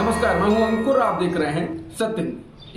नमस्कार, मैं हूं अंकुर। आप देख रहे हैं सत्य।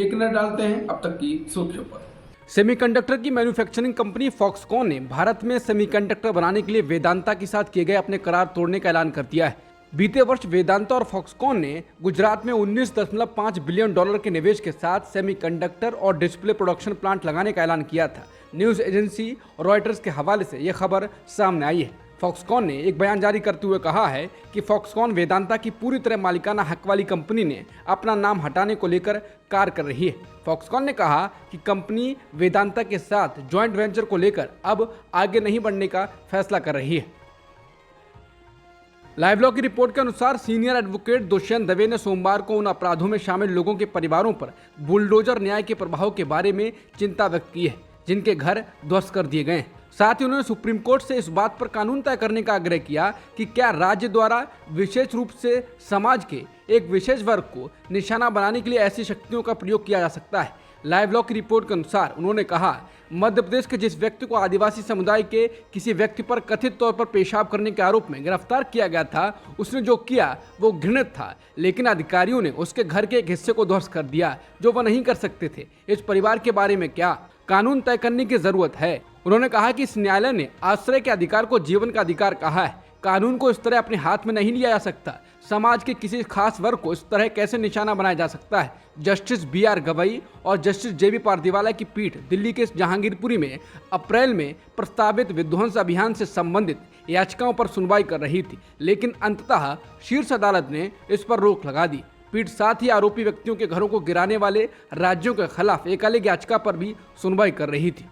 एक नजर डालते हैं अब तक की सुर्खियों पर। सेमीकंडक्टर की मैन्युफैक्चरिंग कंपनी फॉक्सकॉन ने भारत में सेमीकंडक्टर बनाने के लिए वेदांता के साथ किए गए अपने करार तोड़ने का ऐलान कर दिया है। बीते वर्ष वेदांता और फॉक्सकॉन ने गुजरात में 19.5 बिलियन डॉलर के निवेश के साथ सेमीकंडक्टर और डिस्प्ले प्रोडक्शन प्लांट लगाने का ऐलान किया था। न्यूज एजेंसी रॉयटर्स के हवाले से यह खबर सामने आई है। फॉक्सकॉन ने एक बयान जारी करते हुए कहा है कि फॉक्सकॉन वेदांता की पूरी तरह मालिकाना हक वाली कंपनी ने अपना नाम हटाने को लेकर कार्य कर रही है। फॉक्सकॉन ने कहा कि कंपनी वेदांता के साथ जॉइंट वेंचर को लेकर अब आगे नहीं बढ़ने का फैसला कर रही है। लाइव लॉ की रिपोर्ट के अनुसार सीनियर एडवोकेट दुष्यंत दवे ने सोमवार को उन अपराधों में शामिल लोगों के परिवारों पर बुलडोजर न्याय के प्रभाव के बारे में चिंता व्यक्त की है, जिनके घर ध्वस्त कर दिए गए हैं। साथ ही उन्होंने सुप्रीम कोर्ट से इस बात पर कानून तय करने का आग्रह किया कि क्या राज्य द्वारा विशेष रूप से समाज के एक विशेष वर्ग को निशाना बनाने के लिए ऐसी शक्तियों का प्रयोग किया जा सकता है। लाइव लॉ की रिपोर्ट के अनुसार उन्होंने कहा, मध्य प्रदेश के जिस व्यक्ति को आदिवासी समुदाय के किसी व्यक्ति पर कथित तौर पर पेशाब करने के आरोप में गिरफ्तार किया गया था, उसने जो किया वो घृणित था, लेकिन अधिकारियों ने उसके घर के एक हिस्से को ध्वस्त कर दिया जो वह नहीं कर सकते थे। इस परिवार के बारे में क्या कानून तय करने की जरूरत है। उन्होंने कहा कि इस न्यायालय ने आश्रय के अधिकार को जीवन का अधिकार कहा है। कानून को इस तरह अपने हाथ में नहीं लिया जा सकता। समाज के किसी खास वर्ग को इस तरह कैसे निशाना बनाया जा सकता है। जस्टिस BR गवई और जस्टिस JB पारदीवाला की पीठ दिल्ली के जहांगीरपुरी में अप्रैल में प्रस्तावित विध्वंस अभियान से संबंधित याचिकाओं पर सुनवाई कर रही थी, लेकिन अंततः शीर्ष अदालत ने इस पर रोक लगा दी। पीठ साथ ही आरोपी व्यक्तियों के घरों को गिराने वाले राज्यों के खिलाफ एक अलग याचिका पर भी सुनवाई कर रही थी।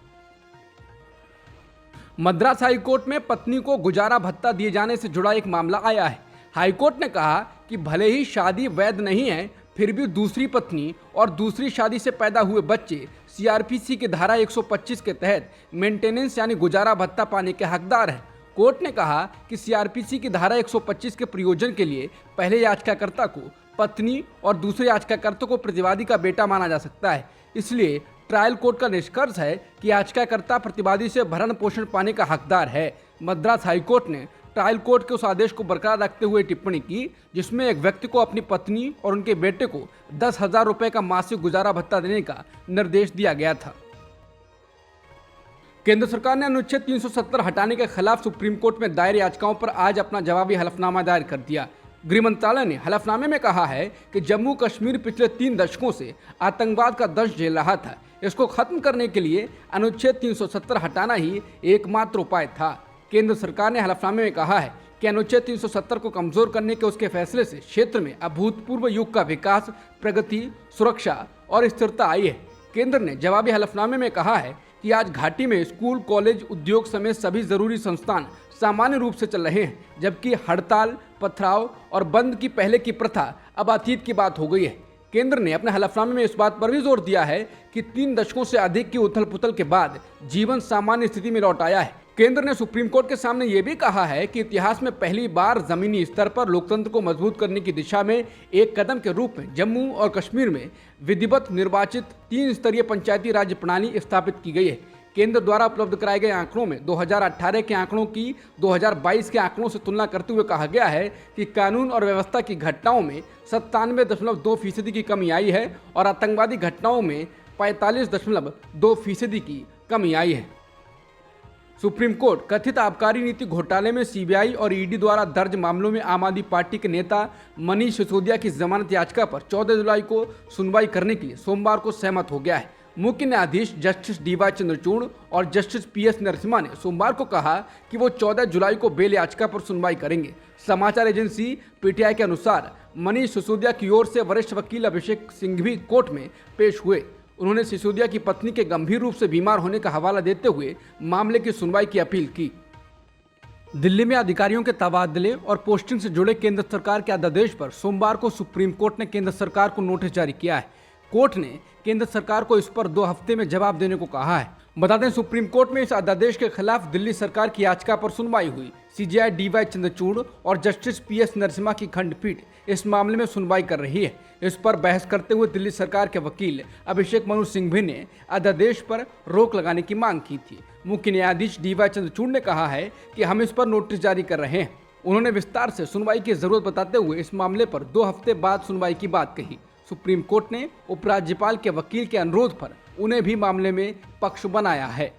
मद्रास हाईकोर्ट में पत्नी को गुजारा भत्ता दिए जाने से जुड़ा एक मामला आया है। हाईकोर्ट ने कहा कि भले ही शादी वैध नहीं है, फिर भी दूसरी पत्नी और दूसरी शादी से पैदा हुए बच्चे CRPC की धारा 125 के तहत मेंटेनेंस यानी गुजारा भत्ता पाने के हकदार हैं। कोर्ट ने कहा कि CRPC की धारा 125 के प्रयोजन के लिए पहले याचिकाकर्ता को पत्नी और दूसरे याचिकाकर्ता को प्रतिवादी का बेटा माना जा सकता है। इसलिए ट्रायल कोर्ट का निष्कर्ष है कि याचिकाकर्ता प्रतिवादी से भरण पोषण पाने का हकदार है। मद्रास हाईकोर्ट ने ट्रायल कोर्ट के उस आदेश को बरकरार रखते हुए टिप्पणी की जिसमें एक व्यक्ति को अपनी पत्नी और उनके बेटे को 10,000 रुपए का मासिक गुजारा भत्ता देने का निर्देश दिया गया था। केंद्र सरकार ने अनुच्छेद 370 हटाने के खिलाफ सुप्रीम कोर्ट में दायर याचिकाओं पर आज अपना जवाबी हलफनामा दायर कर दिया। गृह मंत्रालय ने हलफनामे में कहा है कि जम्मू कश्मीर पिछले 3 दशकों से आतंकवाद का दंश झेल रहा था। इसको खत्म करने के लिए अनुच्छेद 370 हटाना ही एकमात्र उपाय था। केंद्र सरकार ने हलफनामे में कहा है कि अनुच्छेद 370 को कमजोर करने के उसके फैसले से क्षेत्र में अभूतपूर्व युग का विकास, प्रगति, सुरक्षा और स्थिरता आई है। केंद्र ने जवाबी हलफनामे में कहा है कि आज घाटी में स्कूल, कॉलेज, उद्योग समेत सभी जरूरी संस्थान सामान्य रूप से चल रहे हैं, जबकि हड़ताल, पथराव और बंद की पहले की प्रथा अब अतीत की बात हो गई है। केंद्र ने अपने हलफनामे में इस बात पर भी जोर दिया है कि 3 दशकों से अधिक की उथल पुथल के बाद जीवन सामान्य स्थिति में लौट आया है। केंद्र ने सुप्रीम कोर्ट के सामने ये भी कहा है कि इतिहास में पहली बार जमीनी स्तर पर लोकतंत्र को मजबूत करने की दिशा में एक कदम के रूप में जम्मू और कश्मीर में विधिवत निर्वाचित 3 स्तरीय पंचायती राज प्रणाली स्थापित की गई है। केंद्र द्वारा उपलब्ध कराए गए आंकड़ों में 2018 के आंकड़ों की 2022 के आंकड़ों से तुलना करते हुए कहा गया है कि कानून और व्यवस्था की घटनाओं में 97.2% की कमी आई है और आतंकवादी घटनाओं में 45.2% की कमी आई है। सुप्रीम कोर्ट कथित आबकारी नीति घोटाले में CBI और ED द्वारा दर्ज मामलों में आम आदमी पार्टी के नेता मनीष सिसोदिया की जमानत याचिका पर 14 जुलाई को सुनवाई करने के लिए सोमवार को सहमत हो गया है। मुख्य न्यायाधीश जस्टिस DY चंद्रचूड़ और जस्टिस PS नरसिम्हा ने सोमवार को कहा कि वो 14 जुलाई को बेल याचिका पर सुनवाई करेंगे। समाचार एजेंसी PTI के अनुसार मनीष सिसोदिया की ओर से वरिष्ठ वकील अभिषेक सिंघवी कोर्ट में पेश हुए। उन्होंने सिसोदिया की पत्नी के गंभीर रूप से बीमार होने का हवाला देते हुए मामले की सुनवाई की अपील की। दिल्ली में अधिकारियों के तबादले और पोस्टिंग से जुड़े केंद्र सरकार के अध्यादेश पर सोमवार को सुप्रीम कोर्ट ने केंद्र सरकार को नोटिस जारी किया है। कोर्ट ने केंद्र सरकार को इस पर 2 हफ्ते में जवाब देने को कहा है। बता दें, सुप्रीम कोर्ट में इस अध्यादेश के खिलाफ दिल्ली सरकार की याचिका पर सुनवाई हुई। CJI DY चंद्रचूड़ और जस्टिस PS नरसिम्हा की खंडपीठ इस मामले में सुनवाई कर रही है। इस पर बहस करते हुए दिल्ली सरकार के वकील अभिषेक मनु सिंघवी ने अध्यादेश पर रोक लगाने की मांग की थी। मुख्य न्यायाधीश DY चंद्रचूड़ ने कहा है कि हम इस पर नोटिस जारी कर रहे हैं। उन्होंने विस्तार से सुनवाई की जरूरत बताते हुए इस मामले पर 2 हफ्ते बाद सुनवाई की बात कही। सुप्रीम कोर्ट ने उपराज्यपाल के वकील के अनुरोध पर उन्हें भी मामले में पक्ष बनाया है।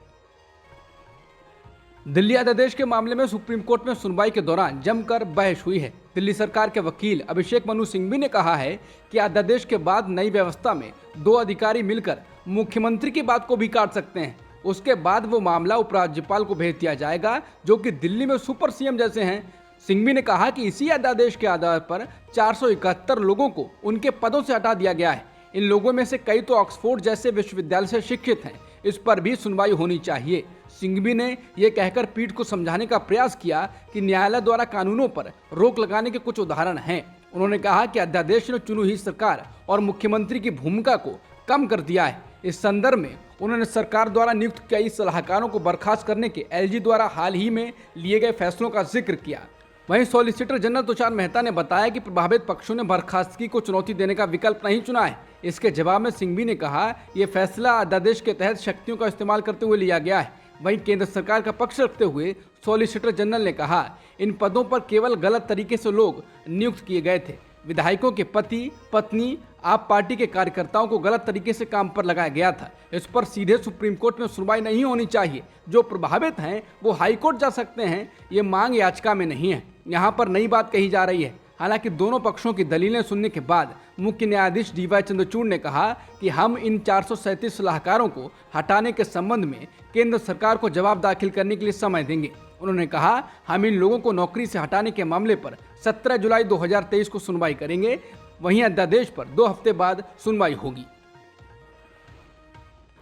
दिल्ली अध्यादेश के मामले में सुप्रीम कोर्ट में सुनवाई के दौरान जमकर बहस हुई है। दिल्ली सरकार के वकील अभिषेक मनु सिंघवी ने कहा है कि अध्यादेश के बाद नई व्यवस्था में 2 अधिकारी मिलकर मुख्यमंत्री की बात को भी काट सकते हैं। उसके बाद वो मामला उपराज्यपाल को भेज दिया जाएगा, जो कि दिल्ली में सुपर सीएम जैसे हैं। सिंघवी ने कहा कि इसी अध्यादेश के आधार पर 471 लोगों को उनके पदों से हटा दिया गया है। इन लोगों में से कई तो ऑक्सफोर्ड जैसे विश्वविद्यालय से शिक्षित हैं। इस पर भी सुनवाई होनी चाहिए। सिंघवी ने यह कहकर पीठ को समझाने का प्रयास किया कि न्यायालय द्वारा कानूनों पर रोक लगाने के कुछ उदाहरण हैं। उन्होंने कहा कि अध्यादेश ने चुनी हुई सरकार और मुख्यमंत्री की भूमिका को कम कर दिया है। इस संदर्भ में उन्होंने सरकार द्वारा नियुक्त कई सलाहकारों को बर्खास्त करने के एलजी द्वारा हाल ही में लिए गए फैसलों का जिक्र किया। वहीं सॉलिसिटर जनरल तुषार मेहता ने बताया कि प्रभावित पक्षों ने बर्खास्तगी को चुनौती देने का विकल्प नहीं चुना है। इसके जवाब में सिंघवी ने कहा, यह फैसला अध्यादेश के तहत शक्तियों का इस्तेमाल करते हुए लिया गया है। वहीं केंद्र सरकार का पक्ष रखते हुए सॉलिसिटर जनरल ने कहा, इन पदों पर केवल गलत तरीके से लोग नियुक्त किए गए थे। विधायकों के पति पत्नी आप पार्टी के कार्यकर्ताओं को गलत तरीके से काम पर लगाया गया था। इस पर सीधे सुप्रीम कोर्ट में सुनवाई नहीं होनी चाहिए। जो प्रभावित हैं वो हाई कोर्ट जा सकते हैं। ये मांग याचिका में नहीं है। यहाँ पर नई बात कही जा रही है। हालांकि दोनों पक्षों की दलीलें सुनने के बाद मुख्य न्यायाधीश डीवाई चंद्रचूड़ ने कहा कि हम इन 437 सलाहकारों को हटाने के संबंध में केंद्र सरकार को जवाब दाखिल करने के लिए समय देंगे। उन्होंने कहा, हम इन लोगों को नौकरी से हटाने के मामले पर 17 जुलाई 2023 को सुनवाई करेंगे। वहीं अध्यादेश पर 2 हफ्ते बाद सुनवाई होगी।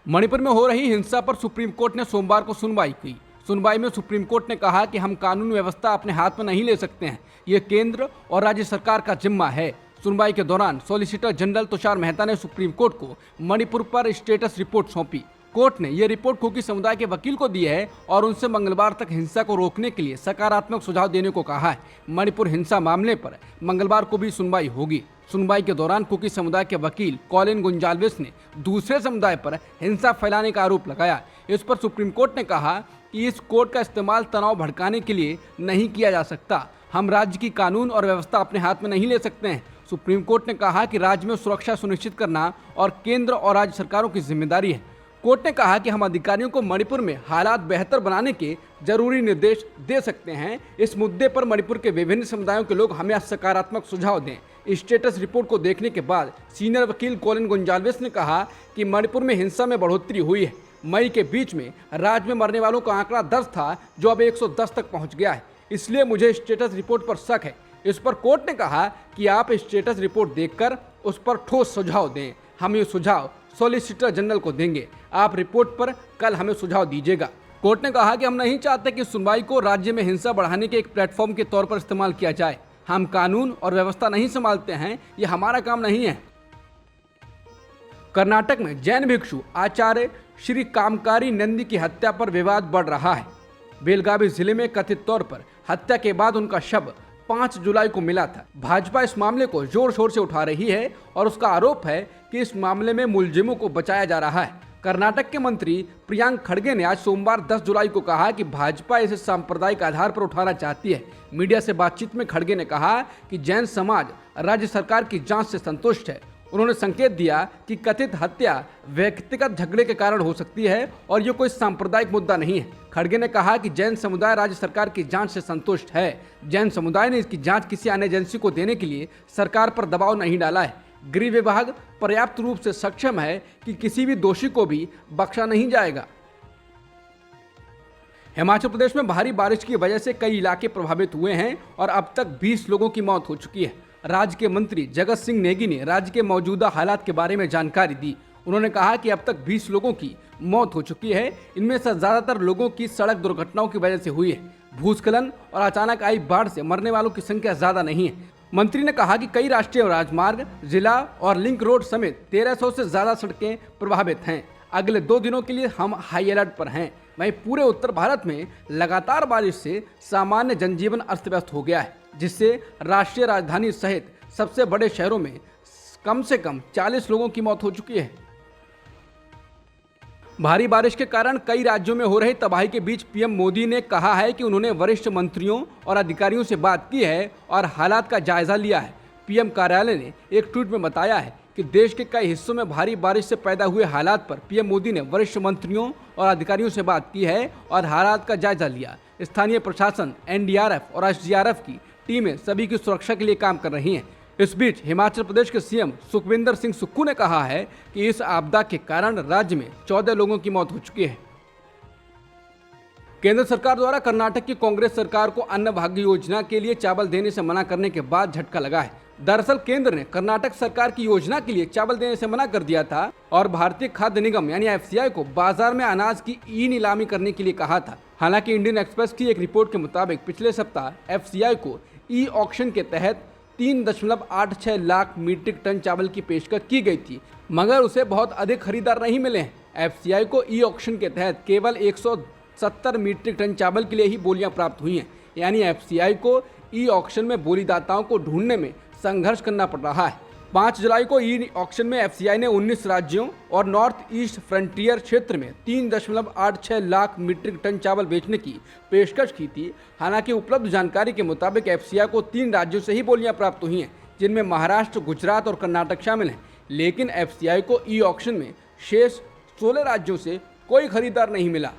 मणिपुर में हो रही हिंसा पर सुप्रीम कोर्ट ने सोमवार को सुनवाई की। सुनवाई में सुप्रीम कोर्ट ने कहा कि हम कानून व्यवस्था अपने हाथ में नहीं ले सकते हैं। ये केंद्र और राज्य सरकार का जिम्मा है। सुनवाई के दौरान सॉलिसिटर जनरल तुषार मेहता ने सुप्रीम कोर्ट को मणिपुर पर स्टेटस रिपोर्ट सौंपी। कोर्ट ने यह रिपोर्ट कुकी समुदाय के वकील को दी है और उनसे मंगलवार तक हिंसा को रोकने के लिए सकारात्मक सुझाव देने को कहा है। मणिपुर हिंसा मामले पर मंगलवार को भी सुनवाई होगी। सुनवाई के दौरान कुकी समुदाय के वकील कॉलिन गुंजाल्विस ने दूसरे समुदाय पर हिंसा फैलाने का आरोप लगाया। इस पर सुप्रीम कोर्ट ने कहा कि इस कोर्ट का इस्तेमाल तनाव भड़काने के लिए नहीं किया जा सकता। हम राज्य की कानून और व्यवस्था अपने हाथ में नहीं ले सकते हैं। सुप्रीम कोर्ट ने कहा कि राज्य में सुरक्षा सुनिश्चित करना और केंद्र और राज्य सरकारों की जिम्मेदारी है। कोर्ट ने कहा कि हम अधिकारियों को मणिपुर में हालात बेहतर बनाने के जरूरी निर्देश दे सकते हैं। इस मुद्दे पर मणिपुर के विभिन्न समुदायों के लोग हमें सकारात्मक सुझाव दें। स्टेटस रिपोर्ट को देखने के बाद सीनियर वकील कॉलिन गुंजाल्विस ने कहा कि मणिपुर में हिंसा में बढ़ोतरी हुई है। मई के बीच में राज्य में मरने वालों का आंकड़ा 10 था, जो अब 110 तक पहुंच गया है। इसलिए मुझे स्टेटस रिपोर्ट पर शक है। इस पर कोर्ट ने कहा कि आप स्टेटस रिपोर्ट देखकर उस पर ठोस सुझाव दें। हम ये सुझाव सॉलिसिटर जनरल को देंगे। आप रिपोर्ट पर कल हमें सुझाव दीजिएगा। कोर्ट ने कहा कि हम नहीं चाहते कि सुनवाई को राज्य में हिंसा बढ़ाने के एक प्लेटफॉर्म के तौर पर इस्तेमाल किया जाए। हम कानून और व्यवस्था नहीं संभालते हैं, ये हमारा काम नहीं है। कर्नाटक में जैन भिक्षु आचार्य श्री कामकारी नंदी की हत्या पर विवाद बढ़ रहा है। बेलगावी जिले में कथित तौर पर हत्या के बाद उनका शव 5 जुलाई को मिला था। भाजपा इस मामले को जोर शोर से उठा रही है और उसका आरोप है कि इस मामले में मुलजिमों को बचाया जा रहा है। कर्नाटक के मंत्री प्रियांक खड़गे ने आज सोमवार 10 जुलाई को कहा कि भाजपा इसे सांप्रदायिक आधार पर उठाना चाहती है। मीडिया से बातचीत में खड़गे ने कहा कि जैन समाज राज्य सरकार की जांच से संतुष्ट है। उन्होंने संकेत दिया कि कथित हत्या व्यक्तिगत झगड़े के कारण हो सकती है और ये कोई सांप्रदायिक मुद्दा नहीं है। खड़गे ने कहा कि जैन समुदाय राज्य सरकार की जांच से संतुष्ट है। जैन समुदाय ने इसकी जांच किसी अन्य एजेंसी को देने के लिए सरकार पर दबाव नहीं डाला है। गृह विभाग पर्याप्त रूप से सक्षम है कि किसी भी दोषी को भी बख्शा नहीं जाएगा। हिमाचल प्रदेश में भारी बारिश की वजह से कई इलाके प्रभावित हुए हैं और अब तक 20 लोगों की मौत हो चुकी है। राज्य के मंत्री जगत सिंह नेगी ने राज्य के मौजूदा हालात के बारे में जानकारी दी। उन्होंने कहा कि अब तक 20 लोगों की मौत हो चुकी है। इनमें से ज्यादातर लोगों की सड़क दुर्घटनाओं की वजह से हुई है। भूस्खलन और अचानक आई बाढ़ से मरने वालों की संख्या ज्यादा नहीं है। मंत्री ने कहा कि कई राष्ट्रीय राजमार्ग, जिला और लिंक रोड समेत 1300 से ज्यादा सड़कें प्रभावित हैं। अगले 2 दिनों के लिए हम हाई अलर्ट पर हैं। वहीं पूरे उत्तर भारत में लगातार बारिश से सामान्य जनजीवन अस्त व्यस्त हो गया है, जिससे राष्ट्रीय राजधानी सहित सबसे बड़े शहरों में कम से कम 40 लोगों की मौत हो चुकी है। भारी बारिश के कारण कई राज्यों में हो रही तबाही के बीच पीएम मोदी ने कहा है कि उन्होंने वरिष्ठ मंत्रियों और अधिकारियों से बात की है और हालात का जायजा लिया है। पीएम कार्यालय ने एक ट्वीट में बताया है कि देश के कई हिस्सों में भारी बारिश से पैदा हुए हालात पर पीएम मोदी ने वरिष्ठ मंत्रियों और अधिकारियों से बात की है और हालात का जायजा लिया। स्थानीय प्रशासन, एनडीआरएफ और एसडीआरएफ की टीमें सभी की सुरक्षा के लिए काम कर रही हैं। इस बीच हिमाचल प्रदेश के सीएम सुखविंदर सिंह सुक्खू ने कहा है कि इस आपदा के कारण राज्य में 14 लोगों की मौत हो चुकी है। केंद्र सरकार द्वारा कर्नाटक की कांग्रेस सरकार को अन्न भाग्य योजना के लिए चावल देने से मना करने के बाद झटका लगा है। दरअसल केंद्र ने कर्नाटक सरकार की योजना के लिए चावल देने से मना कर दिया था और भारतीय खाद्य निगम यानी एफसीआई को बाजार में अनाज की ई नीलामी करने के लिए कहा था। हालांकि इंडियन एक्सप्रेस की एक रिपोर्ट के मुताबिक पिछले सप्ताह एफसीआई को ई ऑक्शन के तहत 3.86 लाख मीट्रिक टन चावल की पेशकश की गई थी, मगर उसे बहुत अधिक खरीदार नहीं मिले हैं। एफसीआई को ई ऑक्शन के तहत केवल 170 मीट्रिक टन चावल के लिए ही बोलियां प्राप्त हुई हैं। यानी एफसीआई को ई ऑक्शन में बोलीदाताओं को ढूंढने में संघर्ष करना पड़ रहा है। 5 जुलाई को ई ऑक्शन में एफसीआई ने 19 राज्यों और नॉर्थ ईस्ट फ्रंटियर क्षेत्र में 3.86 लाख मीट्रिक टन चावल बेचने की पेशकश की थी। हालांकि उपलब्ध जानकारी के मुताबिक एफसीआई को 3 राज्यों से ही बोलियां प्राप्त हुई हैं, जिनमें महाराष्ट्र, गुजरात और कर्नाटक शामिल हैं। लेकिन एफसीआई को ई ऑक्शन में शेष 16 राज्यों से कोई खरीदार नहीं मिला।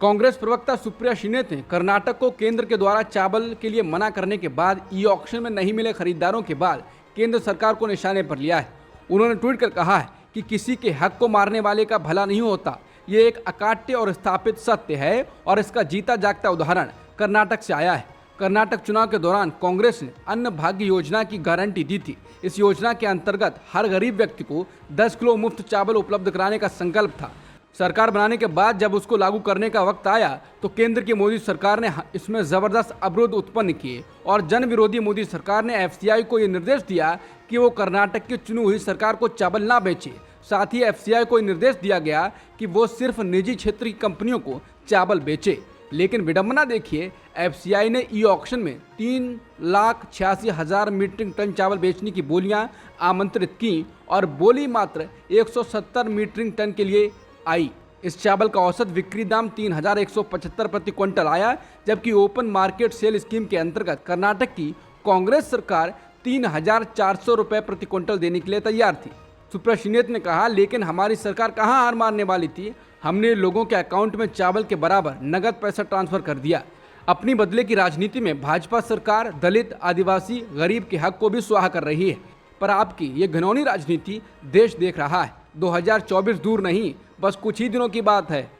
कांग्रेस प्रवक्ता सुप्रिया श्रीनेत ने कर्नाटक को केंद्र के द्वारा चावल के लिए मना करने के बाद ई ऑक्शन में नहीं मिले खरीदारों के बाद केंद्र सरकार को निशाने पर लिया है। उन्होंने ट्वीट कर कहा है कि किसी के हक को मारने वाले का भला नहीं होता। ये एक अकाट्य और स्थापित सत्य है और इसका जीता जागता उदाहरण कर्नाटक से आया है। कर्नाटक चुनाव के दौरान कांग्रेस ने अन्न भाग्य योजना की गारंटी दी थी। इस योजना के अंतर्गत हर गरीब व्यक्ति को 10 किलो मुफ्त चावल उपलब्ध कराने का संकल्प था। सरकार बनाने के बाद जब उसको लागू करने का वक्त आया तो केंद्र की मोदी सरकार ने इसमें जबरदस्त अवरोध उत्पन्न किए और जन विरोधी मोदी सरकार ने एफसीआई को ये निर्देश दिया कि वो कर्नाटक की चुनी हुई सरकार को चावल ना बेचे। साथ ही एफसीआई को निर्देश दिया गया कि वो सिर्फ निजी क्षेत्र की कंपनियों को चावल बेचे। लेकिन विडंबना देखिए, एफसीआई ने ई ऑक्शन में 3,86,000 मीट्रिक टन चावल बेचने की बोलियां आमंत्रित की और बोली मात्र 170 मीट्रिक टन के लिए आई। इस चावल का औसत बिक्री दाम 3,175 प्रति क्विंटल आया, जबकि ओपन मार्केट सेल स्कीम के अंतर्गत कर्नाटक की कांग्रेस सरकार 3,400 रुपये प्रति क्विंटल देने के लिए तैयार थी। सुप्रिया श्रीनेत ने कहा, लेकिन हमारी सरकार कहां हार मानने वाली थी। हमने लोगों के अकाउंट में चावल के बराबर नगद पैसा ट्रांसफर कर दिया। अपनी बदले की राजनीति में भाजपा सरकार दलित, आदिवासी, गरीब के हक को भी स्वाहा कर रही है, पर आपकी ये घिनौनी राजनीति देश देख रहा है। 2024 दूर नहीं, बस कुछ ही दिनों की बात है।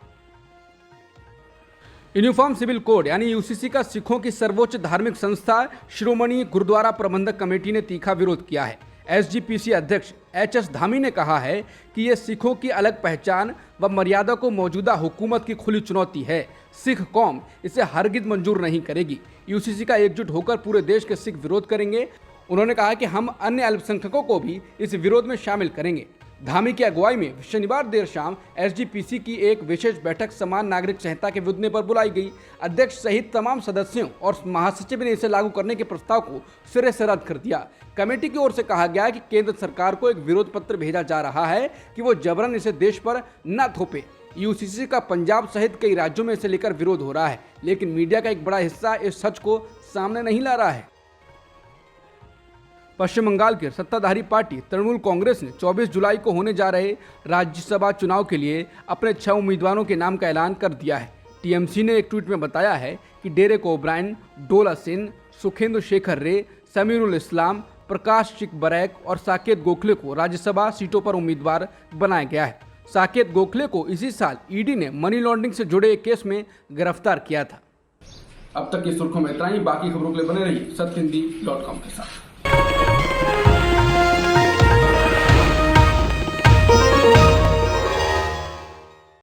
यूनिफॉर्म सिविल कोड यानी यूसीसी का सिखों की सर्वोच्च धार्मिक संस्था श्रोमणी गुरुद्वारा प्रबंधक कमेटी ने तीखा विरोध किया है। एसजीपीसी अध्यक्ष एचएस धामी ने कहा है कि ये सिखों की अलग पहचान व मर्यादा को मौजूदा हुकूमत की खुली चुनौती है। सिख कौम इसे हरगिज मंजूर नहीं करेगी। यूसीसी का एकजुट होकर पूरे देश के सिख विरोध करेंगे। उन्होंने कहा कि हम अन्य अल्पसंख्यकों को भी इस विरोध में शामिल करेंगे। धामी की अगुवाई में शनिवार देर शाम एसजीपीसी की एक विशेष बैठक समान नागरिक संहिता के विरोध पर बुलाई गई। अध्यक्ष सहित तमाम सदस्यों और महासचिव ने इसे लागू करने के प्रस्ताव को सिरे से रद्द कर दिया। कमेटी की ओर से कहा गया कि केंद्र सरकार को एक विरोध पत्र भेजा जा रहा है कि वो जबरन इसे देश पर न थोपे। यूसीसी का पंजाब सहित कई राज्यों में इसे लेकर विरोध हो रहा है, लेकिन मीडिया का एक बड़ा हिस्सा इस सच को सामने नहीं ला रहा है। पश्चिम बंगाल की सत्ताधारी पार्टी तृणमूल कांग्रेस ने 24 जुलाई को होने जा रहे राज्यसभा चुनाव के लिए अपने 6 उम्मीदवारों के नाम का ऐलान कर दिया है। टीएमसी ने एक ट्वीट में बताया है कि डेरेक ओब्रायन, डोला सेन, सुखेंदु शेखर रे, समीरुल इस्लाम, प्रकाश चिकबरैक और साकेत गोखले को राज्यसभा सीटों पर उम्मीदवार बनाया गया है। साकेत गोखले को इसी साल ईडी ने मनी लॉन्ड्रिंग से जुड़े एक केस में गिरफ्तार किया था। अब तक की सुर्खियों में इतना ही। बाकी खबरों के लिए बने रहिए सत्यहिंदी.com के साथ।